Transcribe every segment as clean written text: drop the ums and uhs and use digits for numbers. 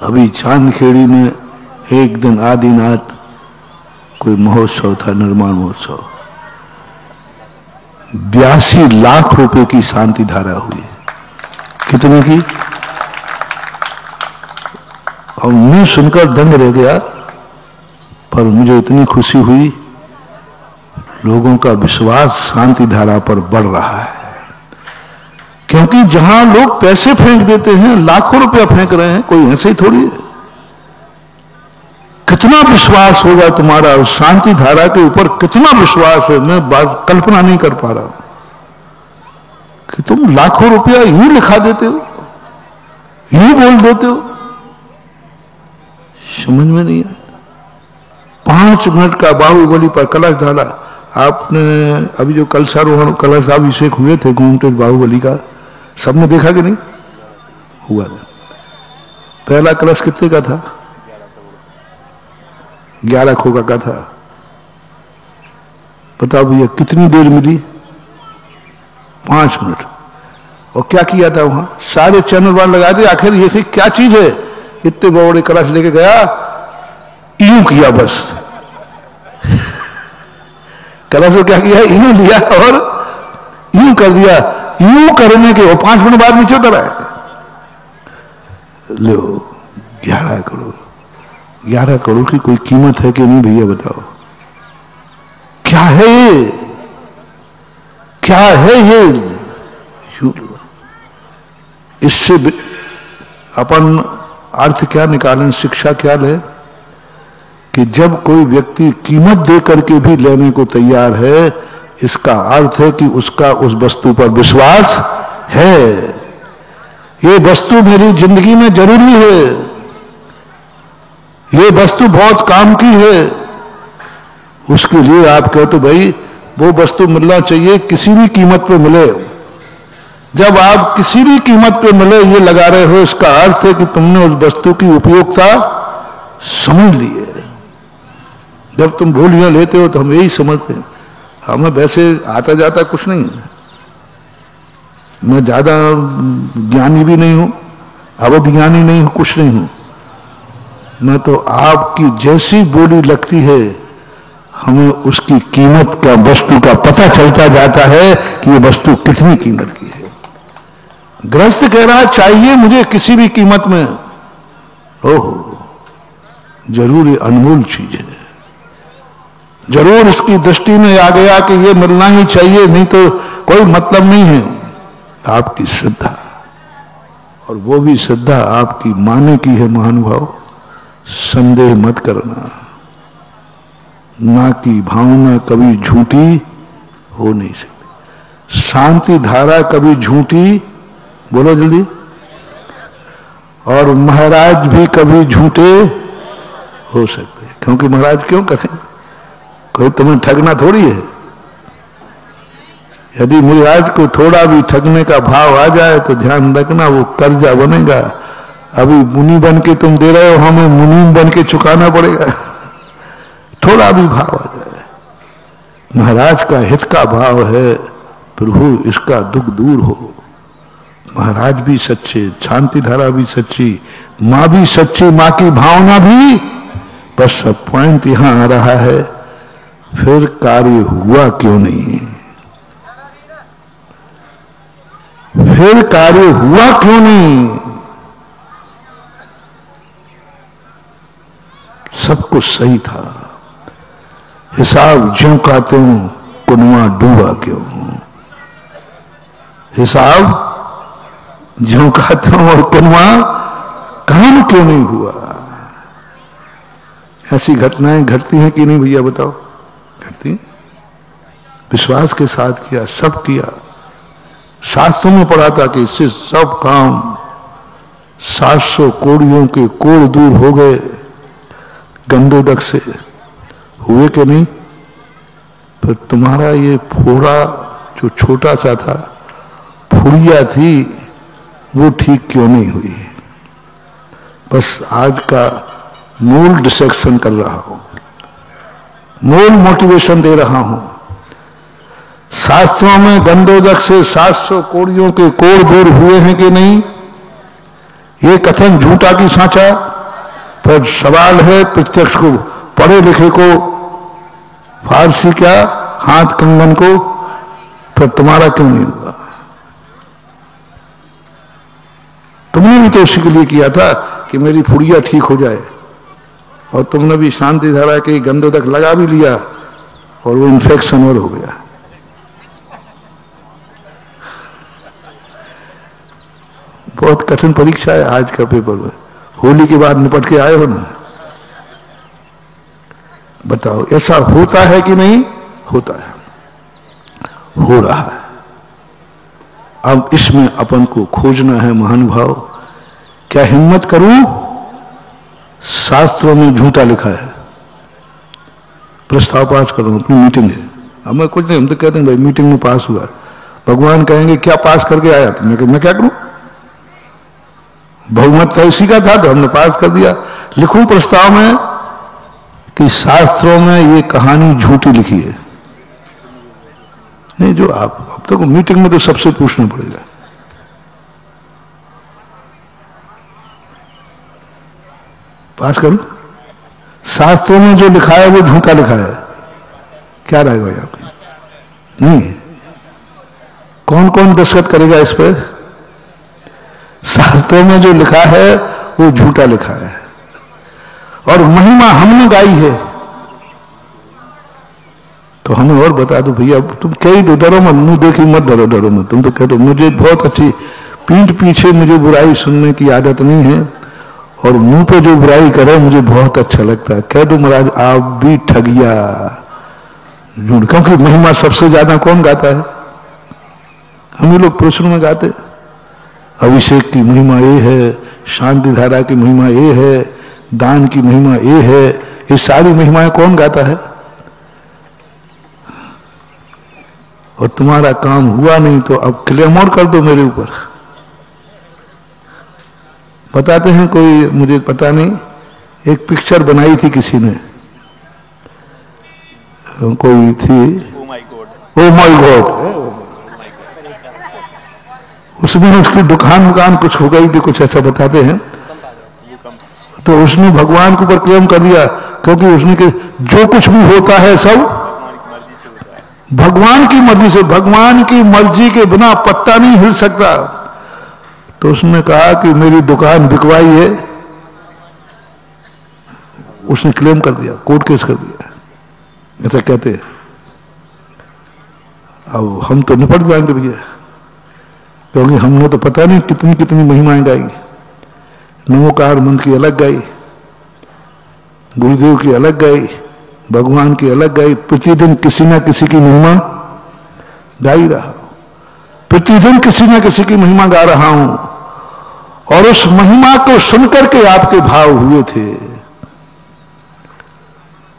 अभी चांदखेड़ी में एक दिन आदिनाथ कोई महोत्सव था, निर्माण महोत्सव। 82 लाख रुपए की शांति धारा हुई। कितने की? और मैं सुनकर दंग रह गया, पर मुझे इतनी खुशी हुई, लोगों का विश्वास शांति धारा पर बढ़ रहा है। क्योंकि जहां लोग पैसे फेंक देते हैं, लाखों रुपया फेंक रहे हैं, कोई ऐसे ही थोड़ी है। कितना विश्वास होगा तुम्हारा उस शांति धारा के ऊपर, कितना विश्वास है, मैं बात कल्पना नहीं कर पा रहा कि तुम लाखों रुपया यूं लिखा देते हो, यूं बोल देते हो, समझ में नहीं आया। 5 मिनट का बाहुबली पर कलश डाला। आपने अभी जो कलशारोहण, कलशाभिषेक हुए थे घूमते बाहुबली का, सबने देखा कि नहीं हुआ था? पहला कलश कितने का था? 11 खोखा का था। बताओ भैया कितनी देर मिली? 5 मिनट। और क्या किया था वहां? सारे चैनल वाले लगा दिए। आखिर ये थी क्या चीज है? इतने बड़े कलश लेके गया, यूं किया बस। कलश को क्या किया? यूं लिया और यूं कर दिया। यूं करने के वो 5 मिनट बाद नीचे उतर आए। लो 11 करोड़। 11 करोड़ की कोई कीमत है कि नहीं भैया बताओ? क्या है ये? क्या है ये? इससे अपन अर्थ क्या निकालें, शिक्षा क्या ले? कि जब कोई व्यक्ति कीमत दे करके भी लेने को तैयार है, इसका अर्थ है कि उसका उस वस्तु पर विश्वास है। ये वस्तु मेरी जिंदगी में जरूरी है, ये वस्तु बहुत काम की है। उसके लिए आप कहते भाई वो वस्तु मिलना चाहिए, किसी भी कीमत पे मिले। जब आप किसी भी कीमत पे मिले ये लगा रहे हो, इसका अर्थ है कि तुमने उस वस्तु की उपयोगिता समझ ली है। जब तुम भूलियां लेते हो तो हम यही समझते हैं। हमें वैसे आता जाता कुछ नहीं, मैं ज्यादा ज्ञानी भी नहीं हूं, अवध ज्ञानी नहीं हूं, कुछ नहीं हूं। मैं तो आपकी जैसी बोली लगती है, हमें उसकी कीमत का, वस्तु का पता चलता जाता है कि ये वस्तु कितनी कीमत की है। गृहस्थ कह रहा चाहिए मुझे किसी भी कीमत में, ओहो जरूर ये अनमोल चीज है, जरूर इसकी दृष्टि में आ गया कि ये मिलना ही चाहिए, नहीं तो कोई मतलब नहीं है। आपकी श्रद्धा, और वो भी श्रद्धा आपकी माने की है महानुभाव, संदेह मत करना। ना की भावना कभी झूठी हो नहीं सकती। शांति धारा कभी झूठी, बोलो जल्दी, और महाराज भी कभी झूठे हो सकते हैं। क्योंकि महाराज क्यों करें? कोई तुम्हें ठगना थोड़ी है। यदि महाराज को थोड़ा भी ठगने का भाव आ जाए तो ध्यान रखना वो कर्जा बनेगा। अभी मुनि बन के तुम दे रहे हो, हमें मुनीम बन के चुकाना पड़ेगा। थोड़ा भी भाव आ जाए, महाराज का हित का भाव है, प्रभु इसका दुख दूर हो। महाराज भी सच्चे, शांति धारा भी सच्ची, मां भी सच्ची, मां की भावना भी। बस अब पॉइंट यहां आ रहा है, फिर कार्य हुआ क्यों नहीं? फिर कार्य हुआ क्यों नहीं? सब कुछ सही था, हिसाब ज्यों का त्यों, कुनवा डूबा क्यों? हिसाब ज्यों का त्यों और कुनवा काम क्यों नहीं हुआ? ऐसी घटनाएं घटती हैं कि नहीं भैया बताओ? घटती। विश्वास के साथ किया, सब किया। शास्त्रों में पढ़ा था कि इससे सब काम 700 कोड़ियों के कोड़ दूर हो गए गंधोदक से। हुए कि नहीं? फिर तुम्हारा ये फोड़ा जो छोटा सा था, फुड़िया थी, वो ठीक क्यों नहीं हुई? बस आज का मूल डिसेक्शन कर रहा हूं, मूल मोटिवेशन दे रहा हूं। शास्त्रों में गंधोदक से 700 कोड़ियों के कोड़ दूर हुए हैं कि नहीं? ये कथन झूठा की साचा? पर सवाल है प्रत्यक्ष को, पढ़े लिखे को फारसी क्या, हाथ कंगन को, पर तुम्हारा क्यों नहीं हुआ? तुमने भी तो उसी के लिए किया था कि मेरी फुड़िया ठीक हो जाए, और तुमने भी शांति धारा के गंधोदक लगा भी लिया और वो इन्फेक्शन और हो गया। बहुत कठिन परीक्षा है आज का पेपर में। होली के बाद निपट के आए हो ना, बताओ ऐसा होता है कि नहीं होता है? हो रहा है। अब इसमें अपन को खोजना है महानुभाव। क्या हिम्मत करूं? शास्त्रों में झूठा लिखा है, प्रस्ताव पास करो, अपनी मीटिंग है। अब मैं कुछ नहीं, हम तो कहते हैं भाई मीटिंग में पास हुआ। भगवान कहेंगे क्या पास करके आया? तो मैं क्या करूं? बहुमत तो इसी का था तो हमने पास कर दिया। लिखूं प्रस्ताव में कि शास्त्रों में ये कहानी झूठी लिखी है? नहीं, जो आप अब तक तो मीटिंग में तो सबसे पूछना पड़ेगा। पास करूं? शास्त्रों में जो लिखा है वो झूठा लिखा है, क्या राय भाई आपकी? नहीं, कौन कौन दस्तखत करेगा इस पर? शास्त्रों में जो लिखा है वो झूठा लिखा है, और महिमा हमने गाई है। तो हमें और बता दो भैया, तुम कई डरो मत, मुंह देखी मत, डरो मत। तुम तो कह दो मुझे बहुत अच्छी पीठ पीछे मुझे बुराई सुनने की आदत नहीं है, और मुंह पे जो बुराई करे मुझे बहुत अच्छा लगता है। कह दो महाराज आप भी ठगिया झूठ, क्योंकि महिमा सबसे ज्यादा कौन गाता है? हम ही लोग पुरुषों में गाते। अभिषेक की महिमा ये है, शांति धारा की महिमा ये है, दान की महिमा ये है, ये सारी महिमाएं कौन गाता है? और तुम्हारा काम हुआ नहीं तो अब क्लेम और कर दो मेरे ऊपर। बताते हैं कोई, मुझे पता नहीं, एक पिक्चर बनाई थी किसी ने, कोई थी, ओ माय गॉड, उसमें उसकी दुकान कुछ हो गई थी, कुछ ऐसा बताते हैं। तो उसने भगवान के ऊपर क्लेम कर दिया, क्योंकि उसने कि जो कुछ भी होता है सब भगवान की मर्जी से, भगवान की मर्जी के बिना पत्ता नहीं हिल सकता। तो उसने कहा कि मेरी दुकान बिकवाई है, उसने क्लेम कर दिया, कोर्ट केस कर दिया, ऐसा कहते हैं। अब हम तो निपट जाएंगे भैया, क्योंकि हमने तो पता नहीं कितनी कितनी महिमाएं गाई। नमोकार मंत्र की अलग गाई, गुरुदेव की अलग गाई, भगवान की अलग गाई। प्रतिदिन किसी ना किसी की महिमा गाई रहा, प्रतिदिन किसी ना किसी की महिमा गा रहा हूं, और उस महिमा को सुनकर के आपके भाव हुए थे।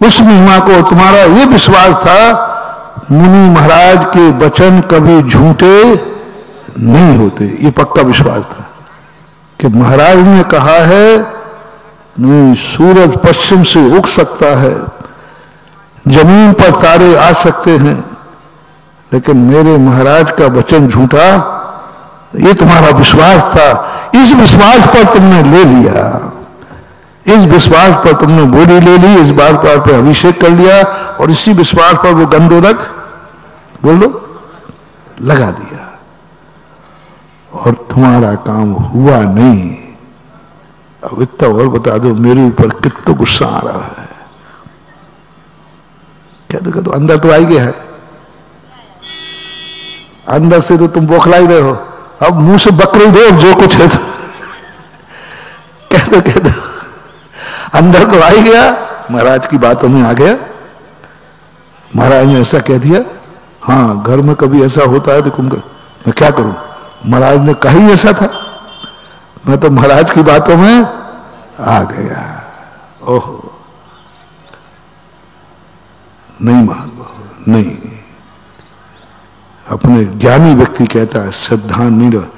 उस महिमा को तुम्हारा ये विश्वास था मुनि महाराज के वचन कभी झूठे नहीं होते, ये पक्का विश्वास था कि महाराज ने कहा है नहीं, सूरज पश्चिम से उग सकता है, जमीन पर तारे आ सकते हैं, लेकिन मेरे महाराज का वचन झूठा, ये तुम्हारा विश्वास था। इस विश्वास पर तुमने ले लिया, इस विश्वास पर तुमने बॉडी ले ली, इस बार पर अभिषेक कर लिया, और इसी विश्वास पर वो गंधोदक बोल लो लगा दिया, और तुम्हारा काम हुआ नहीं। अब इतना और बता दो मेरे ऊपर कितना गुस्सा आ रहा है। क्या तो अंदर तो आ ही गया है, अंदर से तो तुम बौखला ही रहे हो, अब मुंह से बकरी दो जो कुछ है तो कह दो अंदर तो आ ही गया, महाराज की बातों में आ गया, महाराज ने ऐसा कह दिया। हाँ, घर में कभी ऐसा होता है तो मैं क्या करूं, महाराज ने कहा ही ऐसा था, मैं तो महाराज की बातों में आ गया। ओहो, नहीं मांगो, नहीं। अपने ज्ञानी व्यक्ति कहता है सिद्धांत नहीं रहा,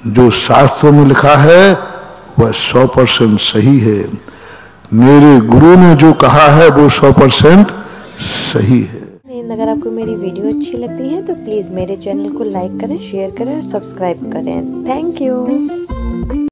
जो शास्त्रों में लिखा है वह 100% सही है, मेरे गुरु ने जो कहा है वो 100% सही है। अगर आपको मेरी वीडियो अच्छी लगती है तो प्लीज़ मेरे चैनल को लाइक करें, शेयर करें और सब्सक्राइब करें। Thank you.